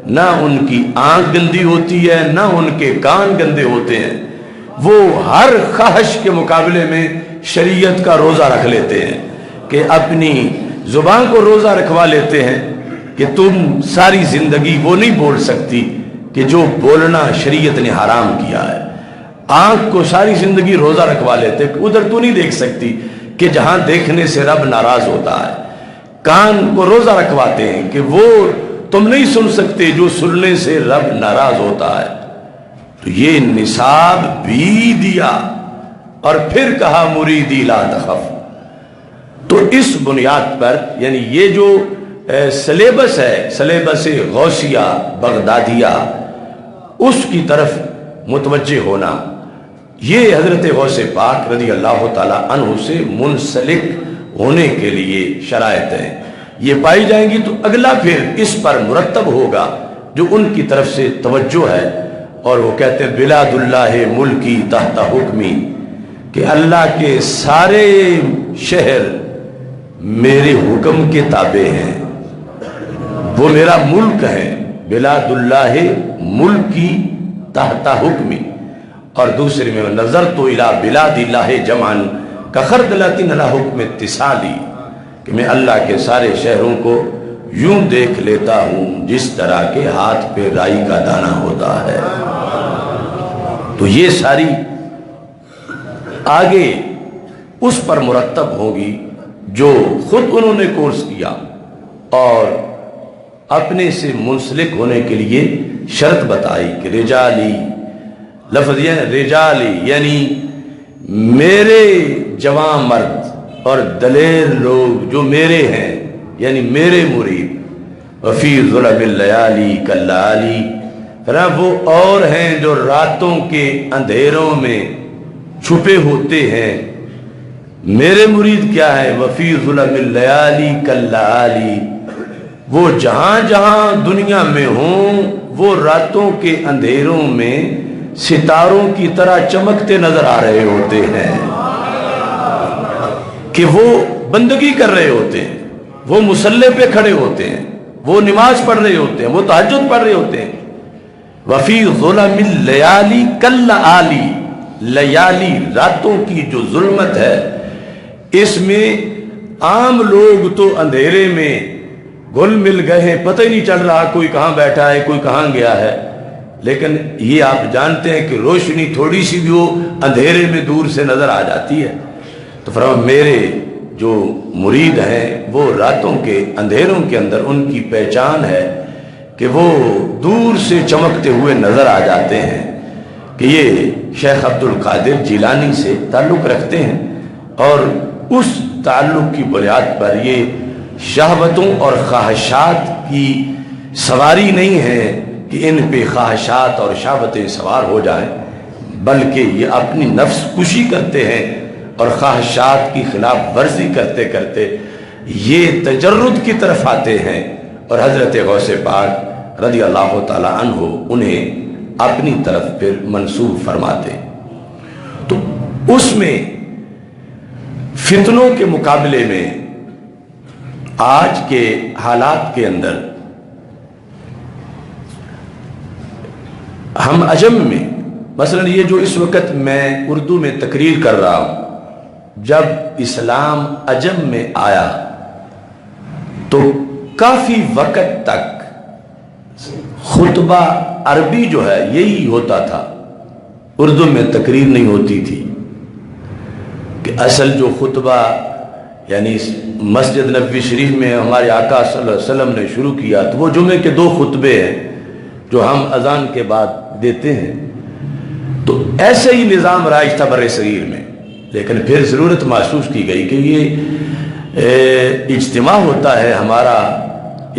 نہ ان کی آنکھ گندی ہوتی ہے نہ ان کے کان گندے ہوتے ہیں، وہ ہر خواہش کے مقابلے میں شریعت کا روزہ رکھ لیتے ہیں، کہ اپنی زبان کو روزہ رکھوا لیتے ہیں کہ تم ساری زندگی وہ نہیں بول سکتی کہ جو بولنا شریعت نے حرام کیا ہے، آنکھ کو ساری زندگی روزہ رکھوا لیتے کہ ادھر تو نہیں دیکھ سکتی کہ جہاں دیکھنے سے رب ناراض ہوتا ہے، کان کو روزہ رکھواتے ہیں کہ وہ تم نہیں سن سکتے جو سننے سے رب ناراض ہوتا ہے۔ تو یہ نصاب بھی دیا اور پھر کہا مریدی لا تخف۔ تو اس بنیاد پر یعنی یہ جو سلیبس ہے، سلیبس غوثیہ بغدادیہ، اس کی طرف متوجہ ہونا، یہ حضرت غوث پاک رضی اللہ تعالیٰ عنہ سے منسلک ہونے کے لیے شرائط ہیں، یہ پائی جائیں گی تو اگلا پھر اس پر مرتب ہوگا جو ان کی طرف سے توجہ ہے۔ اور وہ کہتے ہیں بلاد اللہ ملکی تحت حکمی، کہ اللہ کے سارے شہر میرے حکم کے تابع ہیں، وہ میرا ملک ہے، بلاد اللہ ملکی تحت حکمی۔ اور دوسرے میں نظرت الی بلاد اللہ جمعاً کخردلۃ علی حکم اتصالی، کہ میں اللہ کے سارے شہروں کو یوں دیکھ لیتا ہوں جس طرح کے ہاتھ پہ رائی کا دانہ ہوتا ہے۔ تو یہ ساری آگے اس پر مرتب ہوگی جو خود انہوں نے کورس کیا اور اپنے سے منسلک ہونے کے لیے شرط بتائی کہ رجالی، لفظ یہ رجالی یعنی میرے جوان مرد اور دلیر لوگ جو میرے ہیں، یعنی میرے مرید، وفی ظلم اللیالی کاللیالی وہ اور ہیں جو راتوں کے اندھیروں میں چھپے ہوتے ہیں، میرے مرید کیا ہے؟ وفی ظلم اللیالی کاللآلی، وہ جہاں جہاں دنیا میں ہوں وہ راتوں کے اندھیروں میں ستاروں کی طرح چمکتے نظر آ رہے ہوتے ہیں، کہ وہ بندگی کر رہے ہوتے ہیں، وہ مصلی پہ کھڑے ہوتے ہیں، وہ نماز پڑھ رہے ہوتے ہیں، وہ تہجد پڑھ رہے ہوتے ہیں۔ وفی ظلم اللیالی کاللآلی، لیالی راتوں کی جو ظلمت ہے، اس میں عام لوگ تو اندھیرے میں گل مل گئے ہیں، پتہ ہی نہیں چل رہا کوئی کہاں بیٹھا ہے کوئی کہاں گیا ہے، لیکن یہ آپ جانتے ہیں کہ روشنی تھوڑی سی بھی وہ اندھیرے میں دور سے نظر آ جاتی ہے۔ تو فرمایا میرے جو مرید ہیں وہ راتوں کے اندھیروں کے اندر ان کی پہچان ہے کہ وہ دور سے چمکتے ہوئے نظر آ جاتے ہیں کہ یہ شیخ عبد القادر جیلانی سے تعلق رکھتے ہیں، اور اس تعلق کی بنیاد پر یہ شہوتوں اور خواہشات کی سواری نہیں ہے کہ ان پہ خواہشات اور شہوتیں سوار ہو جائیں، بلکہ یہ اپنی نفس کشی کرتے ہیں اور خواہشات کی خلاف ورزی کرتے کرتے یہ تجرد کی طرف آتے ہیں، اور حضرت غوث پاک رضی اللہ تعالی عنہ انہیں اپنی طرف پھر منسوب فرماتے۔ تو اس میں فتنوں کے مقابلے میں آج کے حالات کے اندر ہم عجم میں، مثلا یہ جو اس وقت میں اردو میں تقریر کر رہا ہوں، جب اسلام عجم میں آیا تو کافی وقت تک خطبہ عربی جو ہے یہی ہوتا تھا، اردو میں تقریر نہیں ہوتی تھی، کہ اصل جو خطبہ یعنی مسجد نبوی شریف میں ہمارے آقا صلی اللہ علیہ وسلم نے شروع کیا تو وہ جمعے کے 2 خطبے ہیں جو ہم اذان کے بعد دیتے ہیں، تو ایسے ہی نظام رائج تھا بر صغیر میں، لیکن پھر ضرورت محسوس کی گئی کہ یہ اجتماع ہوتا ہے ہمارا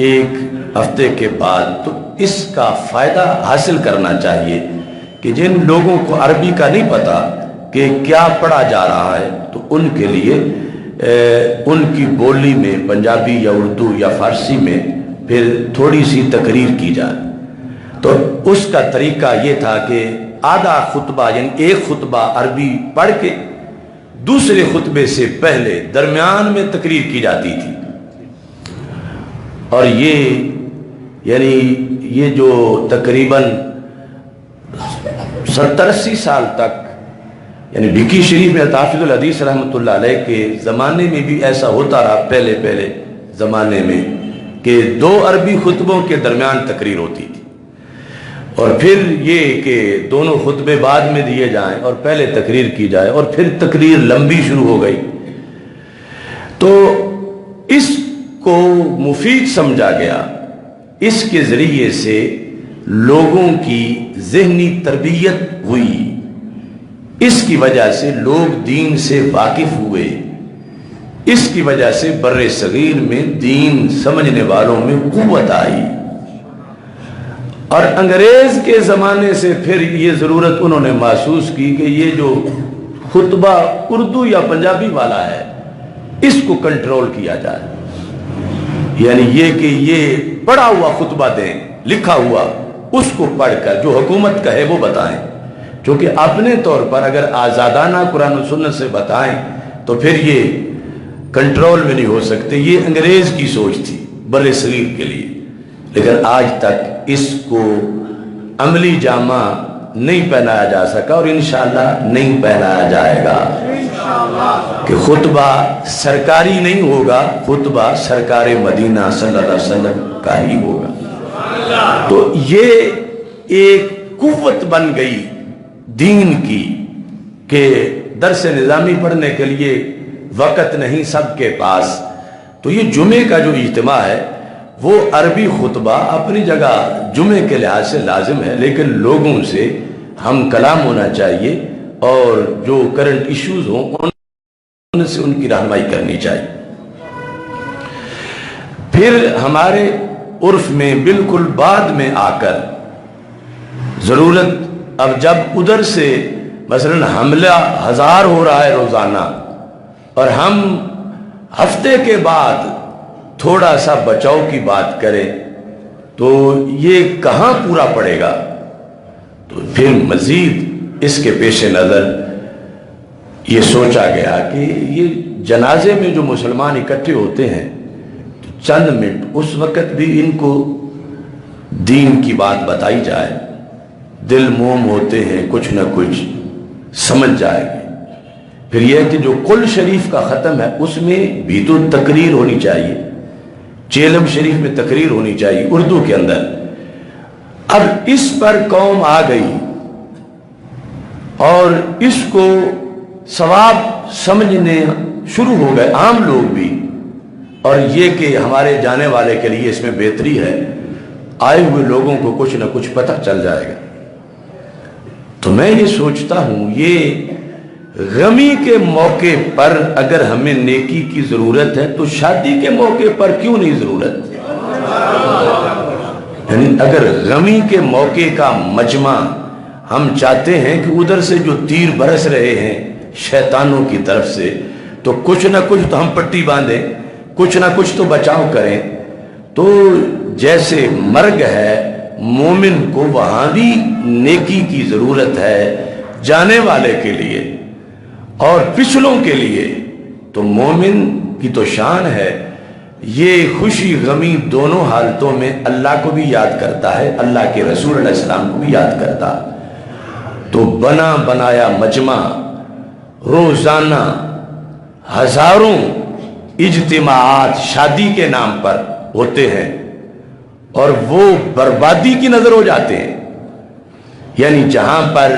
1 ہفتے کے بعد، تو اس کا فائدہ حاصل کرنا چاہیے کہ جن لوگوں کو عربی کا نہیں پتا کہ کیا پڑھا جا رہا ہے تو ان کے لیے ان کی بولی میں پنجابی یا اردو یا فارسی میں پھر تھوڑی سی تقریر کی جائے۔ تو اس کا طریقہ یہ تھا کہ آدھا خطبہ یعنی 1 خطبہ عربی پڑھ کے دوسرے خطبے سے پہلے درمیان میں تقریر کی جاتی تھی، اور یہ جو تقریباً 70-80 سال تک یعنی بھکی شریف میں حافظ الحدیث رحمۃ اللہ علیہ کے زمانے میں بھی ایسا ہوتا رہا، پہلے زمانے میں کہ 2 عربی خطبوں کے درمیان تقریر ہوتی تھی، اور پھر یہ کہ دونوں خطبے بعد میں دیے جائیں اور پہلے تقریر کی جائے، اور پھر تقریر لمبی شروع ہو گئی۔ تو اس کو مفید سمجھا گیا، اس کے ذریعے سے لوگوں کی ذہنی تربیت ہوئی، اس کی وجہ سے لوگ دین سے واقف ہوئے، اس کی وجہ سے بر صغیر میں دین سمجھنے والوں میں قوت آئی، اور انگریز کے زمانے سے پھر یہ ضرورت انہوں نے محسوس کی کہ یہ جو خطبہ اردو یا پنجابی والا ہے اس کو کنٹرول کیا جائے، یعنی یہ کہ یہ پڑھا ہوا خطبہ دیں، لکھا ہوا، اس کو پڑھ کر جو حکومت کہے وہ بتائیں، چونکہ اپنے طور پر اگر آزادانہ قرآن و سنت سے بتائیں تو پھر یہ کنٹرول میں نہیں ہو سکتے۔ یہ انگریز کی سوچ تھی بر صغیر کے لیے، لیکن آج تک اس کو عملی جامہ نہیں پہنایا جا سکا، اور انشاءاللہ نہیں پہنایا جائے گا، کہ خطبہ سرکاری نہیں ہوگا، خطبہ سرکار مدینہ صلی اللہ علیہ وسلم کا ہی ہوگا۔ تو یہ ایک قوت بن گئی دین کی کہ درس نظامی پڑھنے کے لیے وقت نہیں سب کے پاس، تو یہ جمعے کا جو اجتماع ہے وہ عربی خطبہ اپنی جگہ جمعے کے لحاظ سے لازم ہے، لیکن لوگوں سے ہم کلام ہونا چاہیے، اور جو کرنٹ ایشوز ہوں ان سے ان کی رہنمائی کرنی چاہیے۔ پھر ہمارے عرف میں بالکل بعد میں آ کر ضرورت اب جب ادھر سے مثلا حملہ 1000 ہو رہا ہے روزانہ اور ہم ہفتے کے بعد تھوڑا سا بچاؤ کی بات کریں تو یہ کہاں پورا پڑے گا؟ تو پھر مزید اس کے پیش نظر یہ سوچا گیا کہ یہ جنازے میں جو مسلمان اکٹھے ہوتے ہیں تو چند منٹ اس وقت بھی ان کو دین کی بات بتائی جائے، دل موم ہوتے ہیں، کچھ نہ کچھ سمجھ جائے گی۔ پھر یہ کہ جو کل شریف کا ختم ہے اس میں بھی تو تقریر ہونی چاہیے، چیلم شریف میں تقریر ہونی چاہیے اردو کے اندر۔ اب اس پر قوم آ گئی اور اس کو ثواب سمجھنے شروع ہو گئے عام لوگ بھی، اور یہ کہ ہمارے جانے والے کے لیے اس میں بہتری ہے، آئے ہوئے لوگوں کو کچھ نہ کچھ پتہ چل جائے گا۔ تو میں یہ سوچتا ہوں یہ غمی کے موقع پر اگر ہمیں نیکی کی ضرورت ہے تو شادی کے موقع پر کیوں نہیں ضرورت؟ یعنی اگر غمی کے موقع کا مجمع ہم چاہتے ہیں کہ ادھر سے جو تیر برس رہے ہیں شیطانوں کی طرف سے تو کچھ نہ کچھ تو ہم پٹی باندھیں، کچھ نہ کچھ تو بچاؤ کریں، تو جیسے مرگ ہے مومن کو وہاں بھی نیکی کی ضرورت ہے جانے والے کے لیے اور پچھلوں کے لیے، تو مومن کی تو شان ہے یہ خوشی غمی دونوں حالتوں میں اللہ کو بھی یاد کرتا ہے، اللہ کے رسول علیہ السلام کو بھی یاد کرتا ہے۔ تو بنا بنایا مجمع روزانہ ہزاروں اجتماعات شادی کے نام پر ہوتے ہیں اور وہ بربادی کی نظر ہو جاتے ہیں۔ یعنی جہاں پر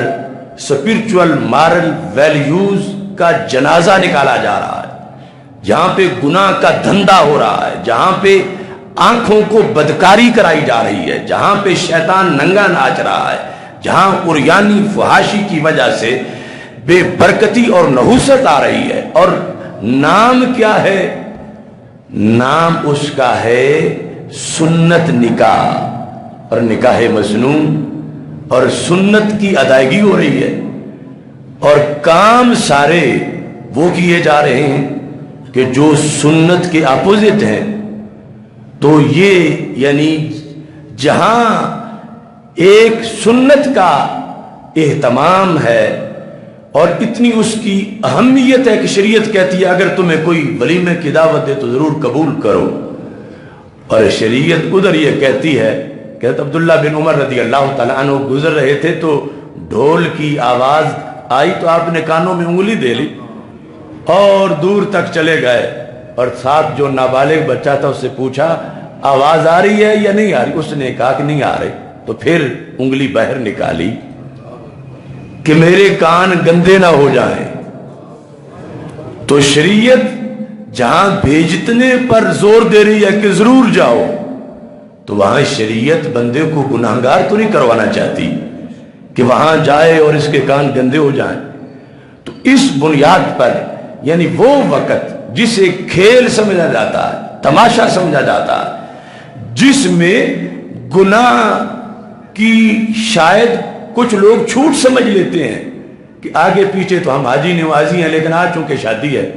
اسپرچول مارل ویلیوز کا جنازہ نکالا جا رہا ہے، جہاں پہ گناہ کا دھندا ہو رہا ہے، جہاں پہ آنکھوں کو بدکاری کرائی جا رہی ہے، جہاں پہ شیطان ننگا ناچ رہا ہے، جہاں عریانی فحاشی کی وجہ سے بے برکتی اور نحوست آ رہی ہے، اور نام کیا ہے؟ نام اس کا ہے سنت نکاح اور نکاح مسنون، اور سنت کی ادائیگی ہو رہی ہے اور کام سارے وہ کیے جا رہے ہیں کہ جو سنت کے اپوزٹ ہیں۔ تو یہ یعنی جہاں ایک سنت کا اہتمام ہے اور اتنی اس کی اہمیت ہے کہ شریعت کہتی ہے اگر تمہیں کوئی ولیمے کی دعوت دے تو ضرور قبول کرو، اور شریعت ادھر یہ کہتی ہے کہ عبداللہ بن عمر رضی اللہ تعالیٰ عنہ گزر رہے تھے تو ڈھول کی آواز آئی تو آپ نے کانوں میں انگلی دے لی اور دور تک چلے گئے، اور ساتھ جو نابالغ بچہ تھا اس سے پوچھا آواز آ رہی ہے یا نہیں آ رہی؟ اس نے کہا کہ نہیں آ رہی، تو پھر انگلی باہر نکالی کہ میرے کان گندے نہ ہو جائیں۔ تو شریعت جہاں بھیجتنے پر زور دے رہی ہے کہ ضرور جاؤ، تو وہاں شریعت بندے کو گناہگار تو نہیں کروانا چاہتی کہ وہاں جائے اور اس کے کان گندے ہو جائیں۔ تو اس بنیاد پر یعنی وہ وقت جسے کھیل سمجھا جاتا ہے، تماشا سمجھا جاتا ہے، جس میں گناہ کی شاید کچھ لوگ چھوٹ سمجھ لیتے ہیں کہ آگے پیچھے تو ہم حاجی نوازی ہیں لیکن آج چونکہ شادی ہے،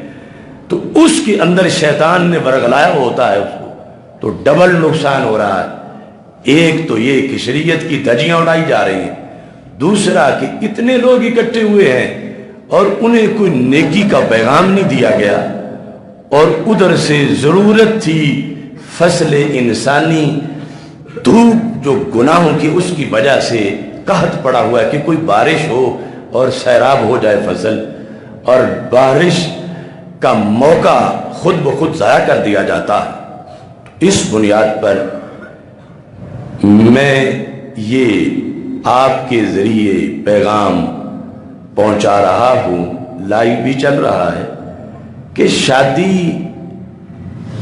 تو اس کے اندر شیطان نے ورگلایا ہوتا ہے اس کو، تو ڈبل نقصان ہو رہا ہے۔ ایک تو یہ کہ شریعت کی دھجیاں اڑائی جا رہی ہیں، دوسرا کہ اتنے لوگ اکٹھے ہوئے ہیں اور انہیں کوئی نیکی کا پیغام نہیں دیا گیا، اور ادھر سے ضرورت تھی فصل انسانی دھوپ جو گناہوں کی اس کی وجہ سے قحط پڑا ہوا ہے کہ کوئی بارش ہو اور سیراب ہو جائے فصل، اور بارش کا موقع خود بخود ضائع کر دیا جاتا ہے۔ اس بنیاد پر میں یہ آپ کے ذریعے پیغام پہنچا رہا ہوں، لائیو بھی چل رہا ہے، کہ شادی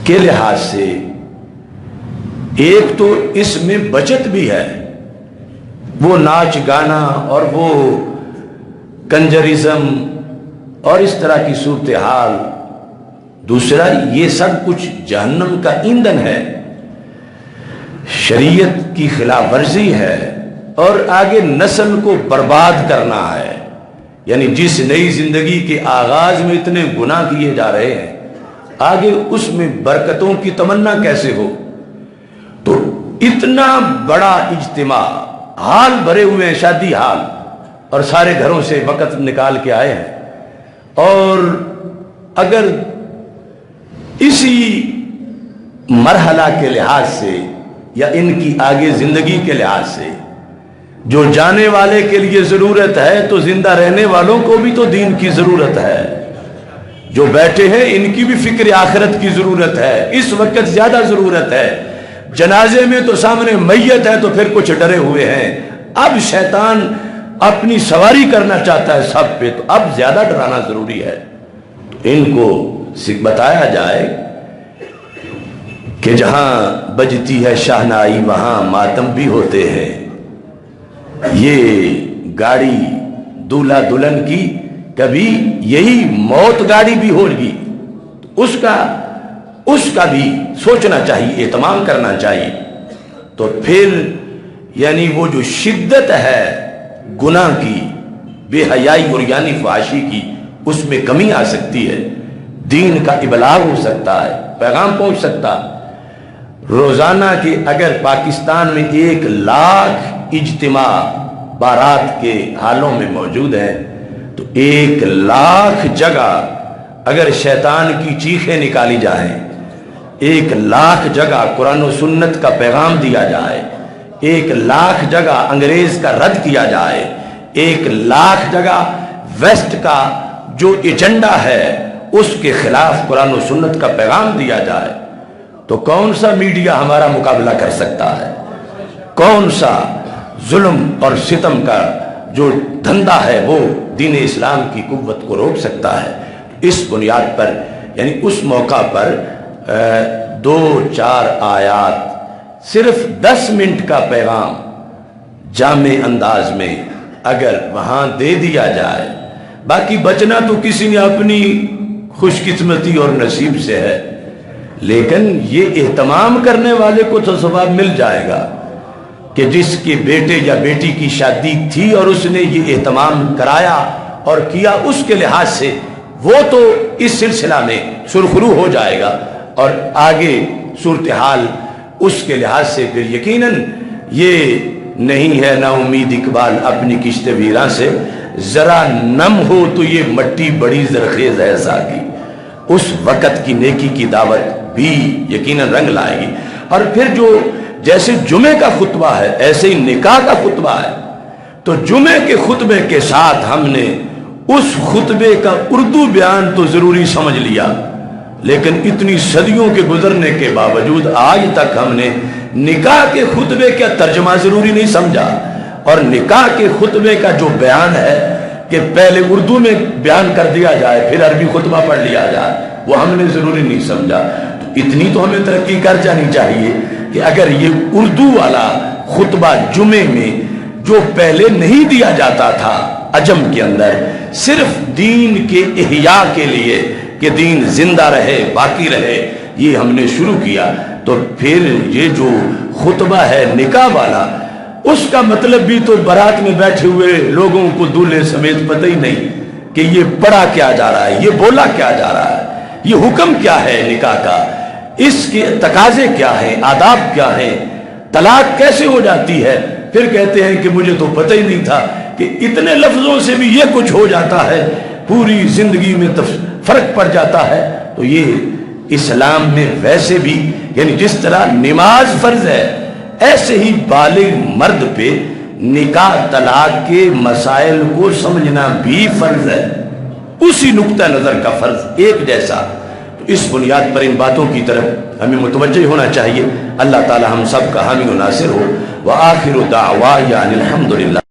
کے لحاظ سے ایک تو اس میں بچت بھی ہے، وہ ناچ گانا اور وہ کنجرزم اور اس طرح کی صورتحال، دوسرا یہ سب کچھ جہنم کا ایندھن ہے، شریعت کی خلاف ورزی ہے، اور آگے نسل کو برباد کرنا ہے، یعنی جس نئی زندگی کے آغاز میں اتنے گناہ کیے جا رہے ہیں، آگے اس میں برکتوں کی تمنا کیسے ہو؟ تو اتنا بڑا اجتماع، حال بھرے ہوئے ہیں، شادی حال، اور سارے گھروں سے وقت نکال کے آئے ہیں، اور اگر اسی مرحلہ کے لحاظ سے یا ان کی آگے زندگی کے لحاظ سے جو جانے والے کے لیے ضرورت ہے، تو زندہ رہنے والوں کو بھی تو دین کی ضرورت ہے، جو بیٹھے ہیں ان کی بھی فکر آخرت کی ضرورت ہے، اس وقت زیادہ ضرورت ہے۔ جنازے میں تو سامنے میت ہے تو پھر کچھ ڈرے ہوئے ہیں، اب شیطان اپنی سواری کرنا چاہتا ہے سب پہ، تو اب زیادہ ڈرانا ضروری ہے۔ ان کو بتایا جائے کہ جہاں بجتی ہے شہنائی وہاں ماتم بھی ہوتے ہیں، یہ گاڑی دولہا دلہن کی کبھی یہی موت گاڑی بھی ہوگی، اس کا بھی سوچنا چاہیے، اہتمام کرنا چاہیے۔ تو پھر یعنی وہ جو شدت ہے گناہ کی، بے حیائی اور یعنی فحاشی کی، اس میں کمی آ سکتی ہے، دین کا ابلاغ ہو سکتا ہے، پیغام پہنچ سکتا ہے۔ روزانہ کے اگر پاکستان میں 1,00,000 اجتماع بارات کے حالوں میں موجود ہیں، تو 1,00,000 جگہ اگر شیطان کی چیخیں نکالی جائیں، 1,00,000 جگہ قرآن و سنت کا پیغام دیا جائے، 1,00,000 جگہ انگریز کا رد کیا جائے، 1,00,000 جگہ ویسٹ کا جو ایجنڈا ہے اس کے خلاف قرآن و سنت کا پیغام دیا جائے، تو کون سا میڈیا ہمارا مقابلہ کر سکتا ہے؟ کون سا ظلم اور ستم کا جو دھندا ہے وہ دین اسلام کی قوت کو روک سکتا ہے؟ اس بنیاد پر یعنی اس موقع پر 2-4 آیات، صرف 10 منٹ کا پیغام جامع انداز میں اگر وہاں دے دیا جائے، باقی بچنا تو کسی نے اپنی خوش قسمتی اور نصیب سے ہے، لیکن یہ اہتمام کرنے والے کو تو ثواب مل جائے گا کہ جس کے بیٹے یا بیٹی کی شادی تھی اور اس نے یہ اہتمام کرایا اور کیا، اس کے لحاظ سے وہ تو اس سلسلہ میں سرخرو ہو جائے گا، اور آگے صورتحال اس کے لحاظ سے پھر یقیناً یہ نہیں ہے نا امید اقبال اپنی کشت ویراں سے، ذرا نم ہو تو یہ مٹی بڑی زرخیز ہے ساقی، اس وقت کی نیکی کی دعوت بھی یقیناً رنگ لائے گی۔ اور پھر جو جیسے جمعے کا خطبہ ہے ایسے ہی نکاح کا خطبہ ہے، تو جمعے کے خطبے کے ساتھ ہم نے اس خطبے کا اردو بیان تو ضروری سمجھ لیا، لیکن اتنی صدیوں کے گزرنے کے باوجود آج تک ہم نے نکاح کے خطبے کا ترجمہ ضروری نہیں سمجھا، اور نکاح کے خطبے کا جو بیان ہے کہ پہلے اردو میں بیان کر دیا جائے پھر عربی خطبہ پڑھ لیا جائے، وہ ہم نے ضروری نہیں سمجھا۔ تو اتنی تو ہمیں ترقی کر جانی چاہیے کہ اگر یہ اردو والا خطبہ جمعے میں جو پہلے نہیں دیا جاتا تھا عجم کے اندر، صرف دین کے احیاء کے لیے کہ دین زندہ رہے، باقی رہے، یہ ہم نے شروع کیا، تو پھر یہ جو خطبہ ہے نکاح والا، اس کا مطلب بھی تو بارات میں بیٹھے ہوئے لوگوں کو دولہے سمیت پتہ ہی نہیں کہ یہ پڑھا کیا جا رہا ہے، یہ بولا کیا جا رہا ہے، یہ حکم کیا ہے نکاح کا، اس کے تقاضے کیا ہیں، آداب کیا ہیں، طلاق کیسے ہو جاتی ہے۔ پھر کہتے ہیں کہ مجھے تو پتہ ہی نہیں تھا کہ اتنے لفظوں سے بھی یہ کچھ ہو جاتا ہے، پوری زندگی میں فرق پڑ جاتا ہے۔ تو یہ اسلام میں ویسے بھی یعنی جس طرح نماز فرض ہے، ایسے ہی بالغ مرد پہ نکاح طلاق کے مسائل کو سمجھنا بھی فرض ہے، اسی نقطہ نظر کا فرض ایک جیسا۔ تو اس بنیاد پر ان باتوں کی طرف ہمیں متوجہ ہونا چاہیے۔ اللہ تعالی ہم سب کا حامی و ناصر ہو۔ وآخر دعوانا الحمدللہ۔